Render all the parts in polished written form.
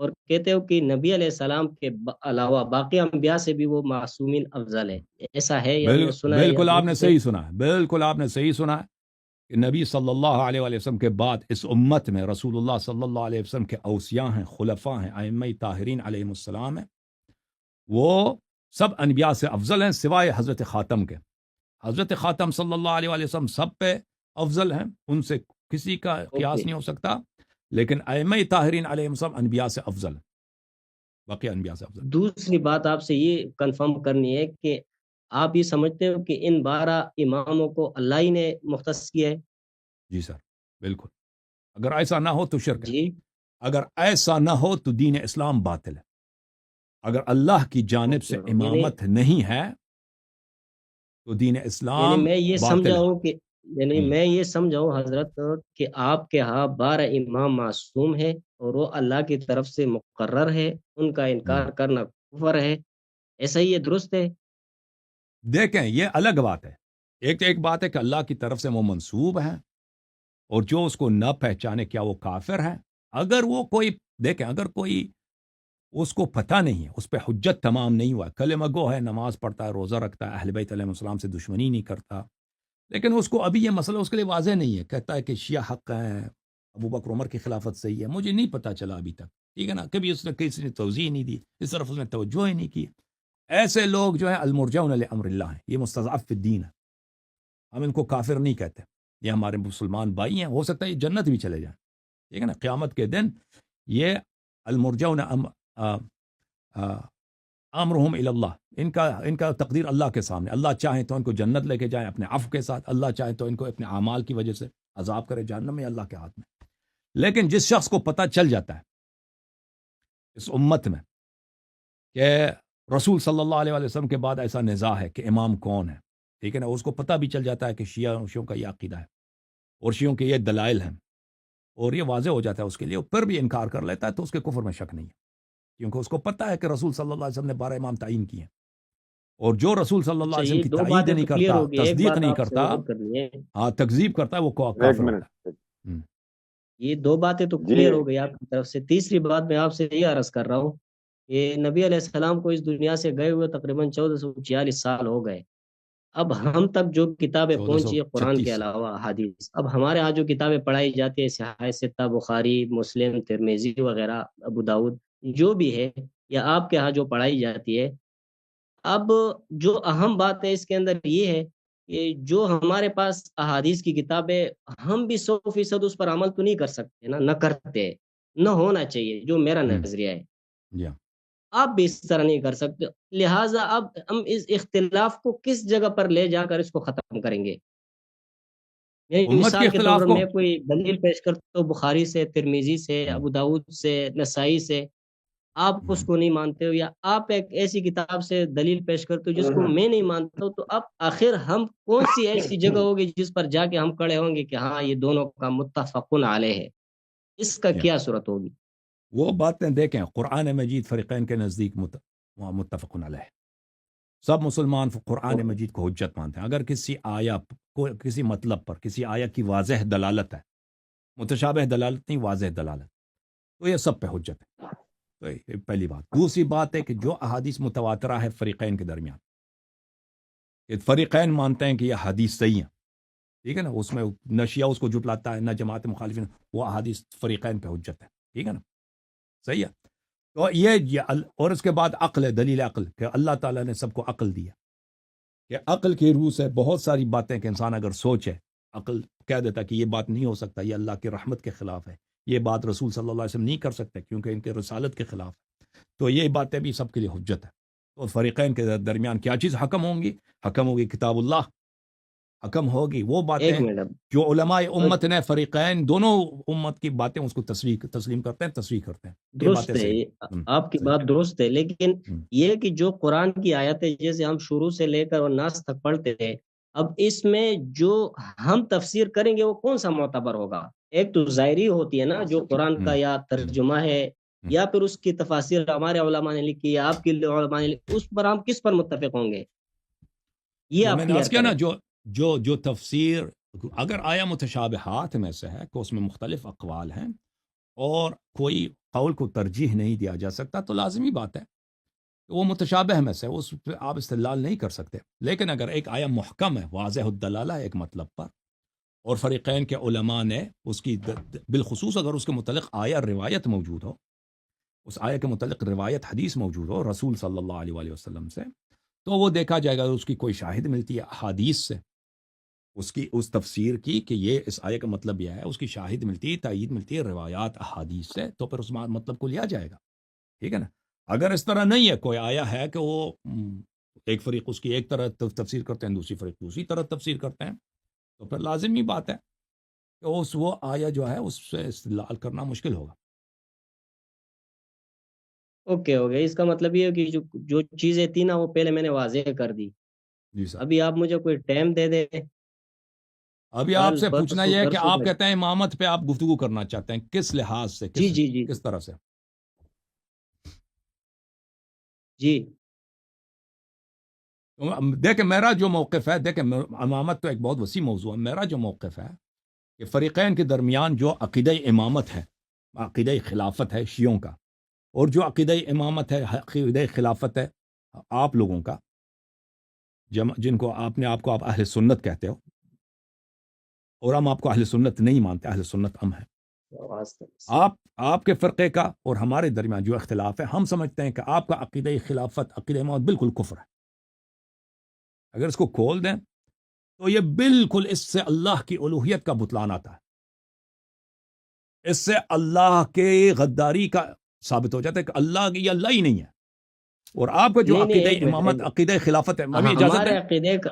اور کہتے ہو کہ نبی علیہ السلام کے علاوہ باقی انبیاء سے بھی وہ معصومین افضل ہے، ایسا ہے یا میں سنا ہے یا بالکل آپ نے درست ہے؟ صحیح سنا ہے، بالکل آپ نے صحیح سنا ہے کہ نبی صلی اللہ علیہ وآلہ وسلم کے بعد اس امت میں رسول اللہ صلی اللہ علیہ وسلم کے اوصیاء ہیں، خلفاء ہیں، ائمہ طاہرین علیہم السلام ہیں، وہ سب انبیاء سے افضل ہیں سوائے حضرت خاتم کے۔ حضرت خاتم صلی اللہ علیہ وآلہ وسلم سب پہ افضل ہیں، ان سے کسی کا قیاس اوکے، نہیں ہو سکتا، لیکن ائمہ طاہرین علیہم السلام انبیاء سے افضل ہیں، باقی انبیاء سے افضل ہیں۔ دوسری بات آپ سے یہ کنفرم کرنی ہے کہ آپ یہ سمجھتے ہو کہ ان 12 اماموں کو اللہ ہی نے مختص کیا ہے؟ جی سر، بالکل۔ اگر ایسا نہ ہو تو شرک ہے، جی، اگر ایسا نہ ہو تو دین اسلام باطل ہے۔ اگر اللہ کی جانب سے اوکے، امامت نہیں ہے تو دین یعنی اسلام میں یہ باطل سمجھا ہے۔ ہوں کہ میں یہ سمجھا ہوں حضرت کہ آپ کے ہاں 12 امام معصوم ہے اور وہ اللہ کی طرف سے مقرر ہے، ان کا ہم۔ انکار کرنا کفر ہے، ایسا ہی یہ درست ہے؟ دیکھیں یہ الگ بات ہے، ایک بات ہے کہ اللہ کی طرف سے وہ منسوب ہیں اور جو اس کو نہ پہچانے کیا وہ کافر ہے۔ اگر وہ کوئی دیکھیں، اگر کوئی اس کو پتہ نہیں ہے، اس پہ حجت تمام نہیں ہوا، کلمہ گو ہے، نماز پڑھتا ہے، روزہ رکھتا ہے، اہل بیت علیہ السلام سے دشمنی نہیں کرتا، لیکن اس کو ابھی یہ مسئلہ اس کے لیے واضح نہیں ہے، کہتا ہے کہ شیعہ حق ہیں، ابو بکر عمر کی خلافت صحیح ہے، مجھے نہیں پتہ چلا ابھی تک، ٹھیک ہے نا، کبھی اس نے کسی نے توضیح نہیں دی، اس طرف اس نے توجہ ہی نہیں کی۔ ایسے لوگ جو ہیں المرجون لامر اللہ ہیں، یہ مستضعف فی الدین ہے، ہم ان کو کافر نہیں کہتے، یہ ہمارے مسلمان بھائی ہیں، ہو سکتا ہے یہ جنت بھی چلے جائیں، ٹھیک ہے نا، قیامت کے دن یہ المرجون امرہم الی اللہ، ان کا تقدیر اللہ کے سامنے، اللہ چاہے تو ان کو جنت لے کے جائیں اپنے عفو کے ساتھ، اللہ چاہے تو ان کو اپنے اعمال کی وجہ سے عذاب کرے جہنم میں، اللہ کے ہاتھ میں۔ لیکن جس شخص کو پتہ چل جاتا ہے اس امت میں کہ رسول صلی اللہ علیہ وسلم کے بعد ایسا نزاع ہے کہ امام کون ہے، ٹھیک ہے نا، اس کو پتہ بھی چل جاتا ہے کہ شیعوں کا یہ عقیدہ ہے اور شیعوں کے یہ دلائل ہیں، اور یہ واضح ہو جاتا ہے اس کے لیے، پھر بھی انکار کر لیتا ہے، تو اس کے کفر میں شک نہیں ہے، کیونکہ اس کو پتہ ہے کہ رسول صلی اللہ علیہ وسلم نے 12 امام تعین کیے ہیں، اور جو رسول صلی اللہ اچھا، علیہ وسلم یہ کی دو تائید باتیں نہیں تو کلیئر کرتا، ہو گئی، ایک تصدیق بات نہیں آپ سے کرتا، اور کرنی ہے، ہاں تکذیب کرتا ہے، وہ ایک کافر ہوتا منٹ ہے۔ یہ دو باتیں تو جی کلیئر ہو گئی آپ کی طرف سے۔ تیسری بات میں آپ سے یہ عرض کر رہا ہوں کہ نبی علیہ السلام کو اس دنیا سے گئے ہوئے تقریباً 1446 سال ہو گئے، اب ہم تک جو کتابیں پہنچی ہے قرآن 1436 کے سال علاوہ حدیث، اب ہمارے ہاں جو کتابیں پڑھائی جاتی ہے صحیح ستہ، بخاری، مسلم، ترمذی وغیرہ، ابو داؤد، جو بھی ہے، یا آپ کے ہاں جو پڑھائی جاتی ہے، اب جو اہم بات ہے اس کے اندر یہ ہے کہ جو ہمارے پاس احادیث کی کتابیں، ہم بھی 100% اس پر عمل تو نہیں کر سکتے نا، نہ کرتے، نہ ہونا چاہیے، جو میرا ہم، نظریہ ہے، جی ہاں۔ آپ بھی اس طرح نہیں کر سکتے، لہٰذا اب ہم اس اختلاف کو کس جگہ پر لے جا کر اس کو ختم کریں گے؟ یعنی امت کے مثال کے طور اختلاف پر کو میں کوئی دلیل پیش کرتا ہوں بخاری سے، ترمیزی سے، ہم، ابو داؤد سے، نسائی سے، آپ اس ہم۔ کو نہیں مانتے ہو، یا آپ ایک ایسی کتاب سے دلیل پیش کرتے ہو جس کو میں نہیں مانتا ہوں، تو اب آخر ہم کون سی ایسی جگہ ہوگی جس پر جا کے ہم کھڑے ہوں گے کہ ہاں یہ دونوں کا متفقن علیہ ہے؟ اس کا جی ہاں، کیا صورت ہوگی؟ وہ باتیں دیکھیں، قرآن مجید فریقین کے نزدیک متفق علیہ، سب مسلمان قرآن اوکے، مجید کو حجت مانتے ہیں، اگر کسی آیا کو کسی مطلب پر کسی آیا کی واضح دلالت ہے، متشابہ دلالت نہیں، واضح دلالت، تو یہ سب پہ حجت ہے، تو یہ پہلی بات۔ دوسری بات ہے کہ جو احادیث متواترہ ہے فریقین کے درمیان، کہ فریقین مانتے ہیں کہ یہ حدیث صحیح ہے، ٹھیک ہے نا، اس میں نہ شیعہ اس کو جھٹلاتا ہے نہ جماعت مخالفین، وہ احادیث فریقین پہ حجت ہے، ٹھیک ہے نا، صحیح ہے۔ تو اور اس کے بعد عقل ہے، دلیل عقل، کہ اللہ تعالیٰ نے سب کو عقل دیا، کہ عقل کی روح سے بہت ساری باتیں کہ انسان اگر سوچے، عقل کہہ دیتا کہ یہ بات نہیں ہو سکتا، یہ اللہ کی رحمت کے خلاف ہے، یہ بات رسول صلی اللہ علیہ وسلم نہیں کر سکتے کیونکہ ان کے رسالت کے خلاف ہے، تو یہ باتیں بھی سب کے لیے حجت ہے۔ تو فریقین کے درمیان کیا چیز حکم ہوگی کتاب اللہ، حکم ہوگی وہ ایک باتیں منٹ اب جو علماء امت نے، فریقین دونوں امت کی باتیں اس کو تسلیم کرتے ہیں، تصریح کرتے ہیں، یہ باتیں درست ہے، صحیح آپ کی صحیح۔ بات درست ہے، لیکن ہم۔ یہ کہ جو قرآن کی آیتیں جیسے ہم شروع سے لے کر اور ناس تک پڑھتے تھے، اب اس میں جو ہم تفسیر کریں گے وہ کون سا معتبر ہوگا؟ ایک تو ظاہری ہوتی ہے نا جو قرآن کا ہم، یا ہم، ترجمہ ہے، ہم۔ یا پھر اس کی تفاسیر ہمارے علماء نے لکھی یا آپ کی علماء نے لکھی، اس پر ہم کس پر متفق ہوں گے؟ یہ جو آپ میں نے عرض کلیئر کیا نا، کریں۔ جو تفسیر اگر آیا متشابہات میں سے ہے کہ اس میں مختلف اقوال ہیں، اور کوئی قول کو ترجیح نہیں دیا جا سکتا تو لازمی بات ہے وہ متشابہ میں سے اس پہ آپ استدلال نہیں کر سکتے. لیکن اگر ایک آیا محکم ہے، واضح الدلالہ ہے ایک مطلب پر، اور فریقین کے علماء نے اس کی بالخصوص اگر اس کے متعلق آیا روایت موجود ہو، اس آیا کے متعلق روایت حدیث موجود ہو رسول صلی اللہ علیہ وآلہ وسلم سے، تو وہ دیکھا جائے گا اس کی کوئی شاہد ملتی ہے حدیث سے، اس تفسیر کی کہ یہ اس آیہ کا مطلب یہ ہے، اس کی شاہد ملتی ہے، تائید ملتی ہے روایات احادیث سے، تو پھر اس مطلب کو لیا جائے گا. ٹھیک ہے نا. اگر اس طرح نہیں ہے، کوئی آیا ہے کہ وہ ایک فریق اس کی ایک طرح تفسیر کرتے ہیں، دوسری فریق دوسری طرح تفسیر کرتے ہیں، تو پھر لازمی بات ہے کہ وہ آیا جو ہے اس سے استدلال کرنا مشکل ہوگا. اوکے ہو گیا. اس کا مطلب یہ ہے کہ جو چیزیں تھی نا وہ پہلے میں نے واضح کر دی. جی سر. ابھی آپ مجھے کوئی ٹائم دے دیں. ابھی آپ سے پوچھنا یہ ہے کہ پرسوں آپ تک. کہتے ہیں امامت پہ آپ گفتگو کرنا چاہتے ہیں، کس لحاظ سے، جی جی جی کس طرح سے؟ جی دیکھیں میرا جو موقف ہے، دیکھیں امامت تو ایک بہت وسیع موضوع ہے. میرا جو موقف ہے کہ فریقین کے درمیان جو عقیدہ امامت ہے، عقیدہ خلافت ہے شیعوں کا، اور جو عقیدہ امامت ہے، عقیدہ خلافت ہے آپ لوگوں کا، جن کو آپ اہل سنت کہتے ہو، اور ہم آپ کو اہل سنت نہیں مانتے، اہل سنت ہم ہیں. آپ کے فرقے کا اور ہمارے درمیان جو اختلاف ہے، ہم سمجھتے ہیں کہ آپ کا عقیدہ خلافت، عقیدہ امامت بالکل کفر ہے. اگر اس کو کھول دیں تو یہ بالکل اس سے اللہ کی الوہیت کا بتلان آتا ہے، اس سے اللہ کے غداری کا ثابت ہو جاتا ہے کہ یہ اللہ ہی نہیں ہے. اور آپ کا جو نہیں عقیدہ ایک امامت، منٹ. عقیدہ خلافت ہے، ابھی اجازت ہمارے دیں، عقیدے کا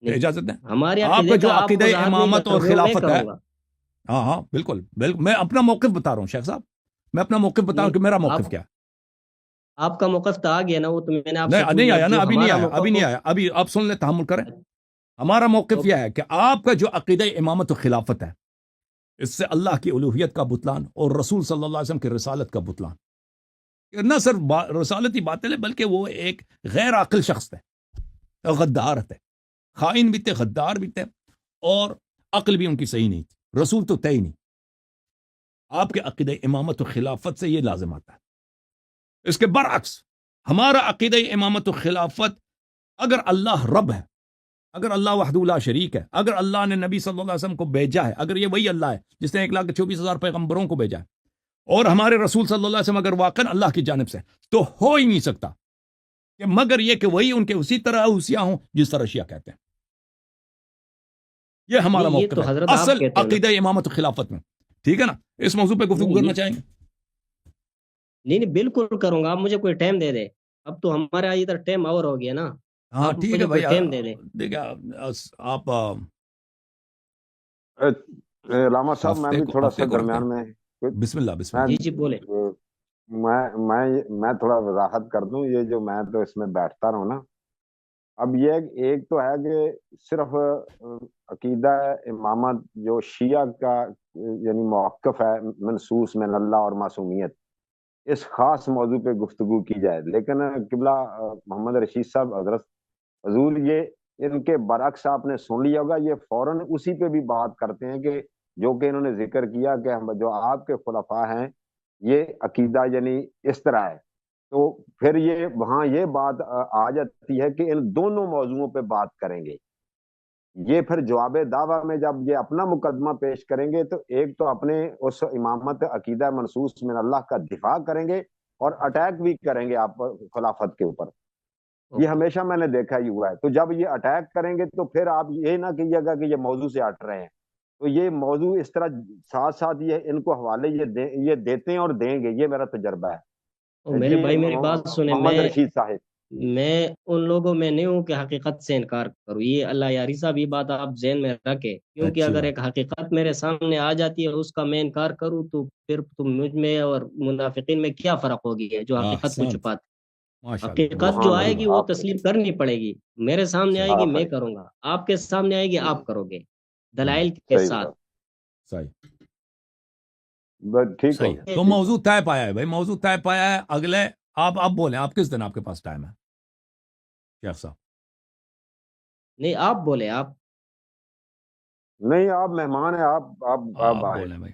اجازت دیں. ہمارے آپ کا عقیدے جو کا آپ عقیدہ وضاحت نہیں امامت کر اور رہے ہو، میں خلافت ہے، کروں گا. ہاں بالکل میں اپنا موقف بتا رہا ہوں شیخ صاحب، میں اپنا موقف بتا رہا ہوں کہ میرا موقف کیا ہے. آپ کا موقف تو آ گیا نا، وہ تو میں نے آپ سے نہیں پوچھا. آیا نا، جو ابھی نہیں ہمارا آیا، ابھی نہیں موقف آیا، ابھی آپ سن لیں، تحمل کریں. ہمارا موقف یہ ہے کہ آپ کا جو عقیدہ امامت و خلافت ہے، اس سے اللہ کی الوہیت کا بتلان اور رسول صلی اللہ علیہ وسلم کی رسالت کا بتلان. نہ صرف رسالتی باطل ہے، بلکہ وہ ایک غیر عاقل شخص ہے، غدار ہے، خائن بھی تھے، غدار بھی تھے، اور عقل بھی ان کی صحیح نہیں تھی. رسول تو طے ہی نہیں. آپ کے عقیدہ امامت و خلافت سے یہ لازم آتا ہے. اس کے برعکس ہمارا عقیدہ امامت و خلافت، اگر اللہ رب ہے، اگر اللہ وحدہ لا شریک ہے، اگر اللہ نے نبی صلی اللہ علیہ وسلم کو بھیجا ہے، اگر یہ وہی اللہ ہے جس نے 1,24,000 پیغمبروں کو بھیجا ہے، اور ہمارے رسول صلی اللہ علیہ وسلم اگر واقعا اللہ کی جانب سے، تو ہو ہی نہیں سکتا کہ مگر یہ کہ وہی ان کے اسی طرح اوسیاں ہوں جس طرح شیعہ کہتے ہیں. یہ ہمارا یہ موقف تو ہے حضرت آپ اصل کہتے ہو نا. عقیدہ امامت و خلافت میں. ٹھیک ہے نا. اس موضوع پہ گفتگو کرنا چاہیں گے؟ نہیں بالکل کروں گا. آپ مجھے کوئی ٹائم دے دیں. اب تو ہمارا ادھر ٹائم اور ہو گیا نا. ہاں آپ ٹھیک مجھے ہے کوئی بھائی. ٹائم دے دیں. دیکھیں آپ علامہ صاحب میں بھی تھوڑا سا ہفتے کو رکھتے درمیان ہیں. میں بسم اللہ بسم میں اللہ. جی بولے. میں تھوڑا وضاحت کر دوں. یہ جو میں تو اس میں بیٹھتا رہوں نا، اب یہ ایک تو ہے کہ صرف عقیدہ امامت جو شیعہ کا یعنی موقف ہے منصوص من اللہ اور معصومیت، اس خاص موضوع پہ گفتگو کی جائے. لیکن قبلہ محمد رشید صاحب حضرت حضور یہ ان کے برعکس آپ نے سن لیا ہوگا، یہ فوراً اسی پہ بھی بات کرتے ہیں کہ جو کہ انہوں نے ذکر کیا کہ ہم جو آپ کے خلفاء ہیں یہ عقیدہ یعنی اس طرح ہے. تو پھر یہ وہاں یہ بات آ جاتی ہے کہ ان دونوں موضوعوں پہ بات کریں گے. یہ پھر جواب دعویٰ میں جب یہ اپنا مقدمہ پیش کریں گے تو ایک تو اپنے اس امامت عقیدہ منصوص من اللہ کا دفاع کریں گے اور اٹیک بھی کریں گے آپ خلافت کے اوپر. یہ ہمیشہ میں نے دیکھا ہی ہوا ہے. تو جب یہ اٹیک کریں گے تو پھر آپ یہ نہ کہیے گا کہ یہ موضوع سے ہٹ رہے ہیں. تو یہ موضوع اس طرح ساتھ ساتھ یہ ان کو حوالے یہ دیتے ہیں اور دیں گے. یہ میرا تجربہ ہے. میرے بھائی میری بات سنیں. محمد رشید صاحب، میں ان لوگوں میں نہیں ہوں کہ حقیقت سے انکار کروں. یہ اللہ یاری صاحب یہ بات آپ ذہن میں رکھیں، کیونکہ اگر ایک حقیقت میرے سامنے آ جاتی ہے اس کا میں انکار کروں تو پھر تم مجھ میں اور منافقین میں کیا فرق ہوگی جو حقیقت کو چھپاتے. حقیقت جو آئے گی وہ تسلیم کرنی پڑے گی. میرے سامنے آئے گی میں کروں گا، آپ کے سامنے آئے گی آپ کرو گے دلائل کے ساتھ. ٹھیک ہے. تو موضوع طے پایا ہے بھائی، موضوع طے پایا ہے. اگلے آپ بولیں، آپ کس دن آپ کے پاس ٹائم ہے شیخ صاحب؟ نہیں آپ بولے. آپ نہیں، آپ مہمان ہیں. آپ بولیں بھائی.